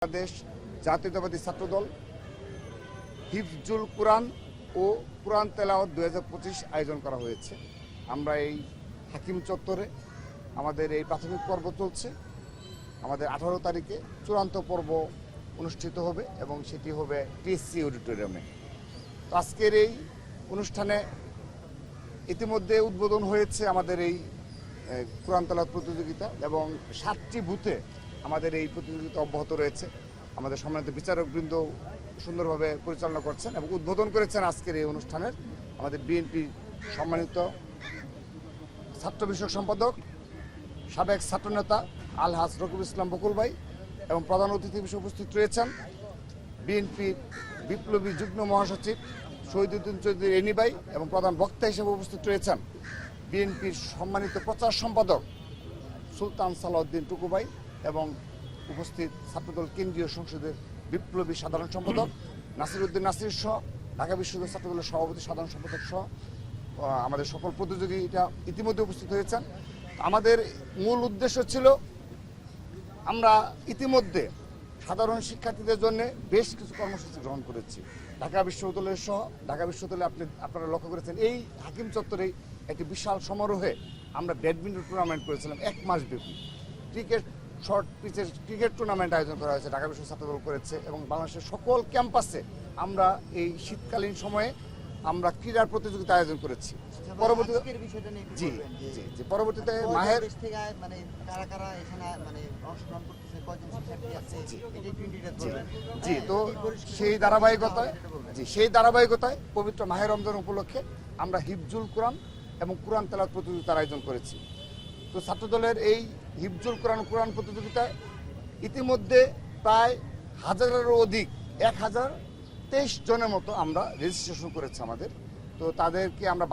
বাংলাদেশ জাতীয়তাবাদী ছাত্রদল হিফজুল কুরআন ও কুরআন তেলাওয়াত 2025 আয়োজন করা হয়েছে। আমরা এই হাকিম চত্বরে আমাদের এই প্রাথমিক পর্ব চলছে। আমাদের 18 তারিখে চূড়ান্ত পর্ব অনুষ্ঠিত হবে এবং সেটি হবে টিএসসি অডিটোরিয়ামে। তো আজকের এই অনুষ্ঠানে ইতিমধ্যে উদ্বোধন হয়েছে আমাদের এই কুরআন তেলাওয়াত প্রতিযোগিতা এবং 7টি বুথে আমাদের এই প্রতিযোগিতা অব্যাহত রয়েছে। আমাদের সম্মানিত বিচারকবৃন্দ সুন্দরভাবে পরিচালনা করছেন এবং উদ্বোধন করেছেন আজকের এই অনুষ্ঠানের আমাদের বিএনপি সম্মানিত ছাত্র বিষয়ক সম্পাদক সাবেক ছাত্রনেতা আলহাজ রকিবুল ইসলাম বকুল ভাই এবং প্রধান অতিথি হিসেবে উপস্থিত রয়েছেন বিএনপির বিপ্লবী যুগ্ম মহাসচিব শহীদুদ্দিন চৌধুরী এনি ভাই এবং প্রধান বক্তা হিসেবে উপস্থিত রয়েছেন বিএনপির সম্মানিত প্রচার সম্পাদক সুলতান সালাউদ্দিন টুকু ভাই এবং উপস্থিত ছাত্রদল কেন্দ্রীয় সংসদের বিপ্লবী সাধারণ সম্পাদক নাসির উদ্দিন নাসির সহ ঢাকা বিশ্ববিদ্যালয় ছাত্রদলের সভাপতি সাধারণ সম্পাদক সহ আমাদের সকল প্রতিযোগীরা ইতিমধ্যে উপস্থিত হয়েছেন। আমাদের মূল উদ্দেশ্য ছিল আমরা ইতিমধ্যে সাধারণ শিক্ষার্থীদের জন্য বেশ কিছু কর্মসূচি গ্রহণ করেছি। ঢাকা বিশ্ববিদ্যালয়ের সহ ঢাকা বিশ্ববিদ্যালয়ে আপনারা লক্ষ্য করেছেন এই হাকিম চত্বরেই একটি বিশাল সমারোহে আমরা ব্যাডমিন্টন টুর্নামেন্ট করেছিলাম 1 মাস ব্যাপী। ক্রিকেট শর্ট পিচের ক্রিকেট টুর্নামেন্ট আয়োজন করা হয়েছে, ঢাকা বিশ্ববিদ্যালয় ছাত্রদল করেছে এবং বাংলাদেশের সকল ক্যাম্পাসে আমরা এই শীতকালীন সময়ে আমরা ক্রীড়ার প্রতিযোগিতা আয়োজন করেছি। পরবর্তীতে মাহের তো সেই ধারাবাহিকতায় পবিত্র মাহে রমজান উপলক্ষে আমরা হিফজুল কুরআন এবং কুরআন তেলাওয়াত প্রতিযোগিতার আয়োজন করেছি। তো ছাত্রদলের এই হিফজুল কুরআন প্রতিযোগিতায় ইতিমধ্যে প্রায় 1000-এরও অধিক 1023 জনের মতো আমরা রেজিস্ট্রেশন করেছি আমাদের। তো তাদেরকে আমরা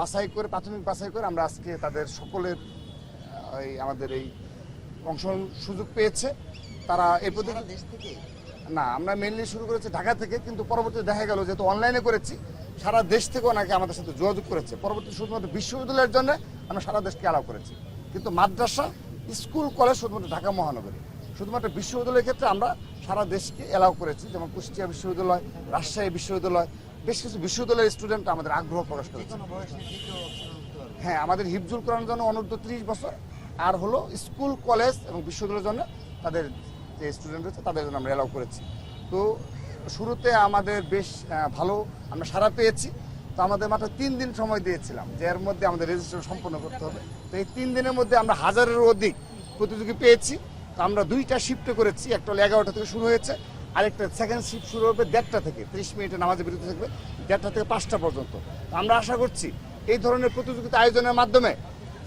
প্রাথমিক বাছাই করে আমরা আজকে তাদের সকলের আমাদের এই অংশগ্রহণ সুযোগ পেয়েছে। তারা এই না আমরা মেনলি শুরু করেছি ঢাকা থেকে, কিন্তু পরবর্তীতে দেখা গেল যেহেতু অনলাইনে করেছি সারা দেশ থেকেও নাকি আমাদের সাথে যোগাযোগ করেছে। পরবর্তী শুধুমাত্র বিশ্ববিদ্যালয়ের জন্য আমরা সারা দেশকে অ্যালাউ করেছি, কিন্তু মাদ্রাসা স্কুল কলেজ শুধুমাত্র ঢাকা মহানগরী, শুধুমাত্র বিশ্ববিদ্যালয়ের ক্ষেত্রে আমরা সারা দেশকে অ্যালাউ করেছি। যেমন কুষ্টিয়া বিশ্ববিদ্যালয়, রাজশাহী বিশ্ববিদ্যালয়, বেশ কিছু বিশ্ববিদ্যালয়ের স্টুডেন্ট আমাদের আগ্রহ প্রকাশ করেছে। হ্যাঁ, আমাদের হিফজুল কুরআনের জন্য অনূর্ধ্ব 30 বছর আর হলো স্কুল কলেজ এবং বিশ্ববিদ্যালয়ের জন্য তাদের যে স্টুডেন্ট রয়েছে তাদের জন্য আমরা অ্যালাউ করেছি। তো শুরুতে আমাদের বেশ ভালো আমরা সাড়া পেয়েছি। তো আমাদের মাত্র 3 দিন সময় দিয়েছিলাম যে এর মধ্যে আমাদের রেজিস্ট্রেশন সম্পন্ন করতে হবে। তো এই 3 দিনের মধ্যে আমরা 1000-এরও অধিক প্রতিযোগী পেয়েছি। তো আমরা 2টা শিফটে করেছি, একটা হলো 11টা থেকে শুরু হয়েছে, আরেকটা সেকেন্ড শিফট শুরু হবে 1:30টা থেকে, 30 মিনিটে নামাজের বিরতি থাকবে 1:30টা থেকে 5টা পর্যন্ত। আমরা আশা করছি এই ধরনের প্রতিযোগিতা আয়োজনের মাধ্যমে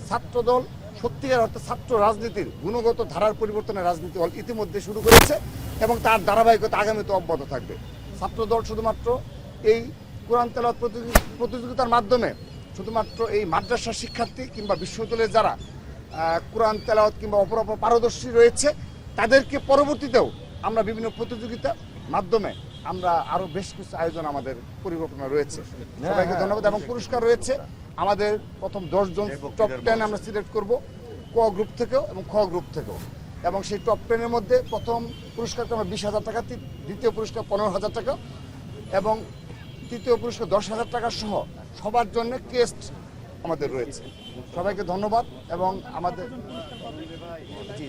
ছাত্রদল সত্যিকার অর্থে ছাত্র রাজনীতির গুণগত ধারার পরিবর্তনের রাজনীতি ইতিমধ্যে শুরু করেছে এবং তার ধারাবাহিকতা আগামীতে অব্যাহত থাকবে। ছাত্রদল শুধুমাত্র এই কুরআন তেলাওয়াত প্রতিযোগিতার মাধ্যমে শুধুমাত্র এই মাদ্রাসা শিক্ষার্থী কিংবা বিশ্ববিদ্যালয়ে যারা কুরআন তেলাওয়াত কিংবা অপর পারদর্শী রয়েছে তাদেরকে পরবর্তীতেও আমরা বিভিন্ন প্রতিযোগিতার মাধ্যমে আমরা আরো বেশ কিছু আয়োজন আমাদের পরিকল্পনা রয়েছে। সবাইকে ধন্যবাদ এবং পুরস্কার রয়েছে আমাদের প্রথম 10 জন টপ 10 আমরা সিলেক্ট করব ক গ্রুপ থেকেও এবং খ গ্রুপ থেকেও, এবং সেই টপ 10-এর মধ্যে প্রথম পুরস্কারটা আমরা 20,000 টাকা, দ্বিতীয় পুরস্কার 15,000 টাকা এবং তৃতীয় পুরস্কার 10,000 টাকা সহ সবার জন্য ক্রেস্ট আমাদের রয়েছে। সবাইকে ধন্যবাদ এবং আমাদের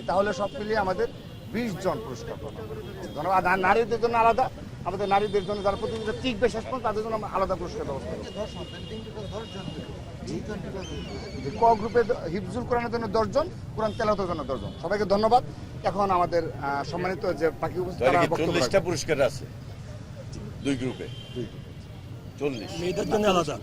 তাহলে সব মিলিয়ে আমাদের 20 জন পুরস্কার ধন্যবাদ। আর নারীদের জন্য আলাদা, আমাদের নারীদের জন্য যারা প্রতিযোগিতা টিকবে শেষ পর্যন্ত তাদের জন্য আমরা আলাদা পুরস্কার ব্যবস্থা করব। ক গ্রুপে হিফজুল কুরআনের জন্য 10 জন, কুরআন তেলাওয়াতের জন্য 10 জন। সবাইকে ধন্যবাদ। এখন আমাদের সম্মানিত যে বাকি উপস্থিত 40টা পুরস্কার আছে 2 গ্রুপে 40 মেয়েদের জন্য আলাদা।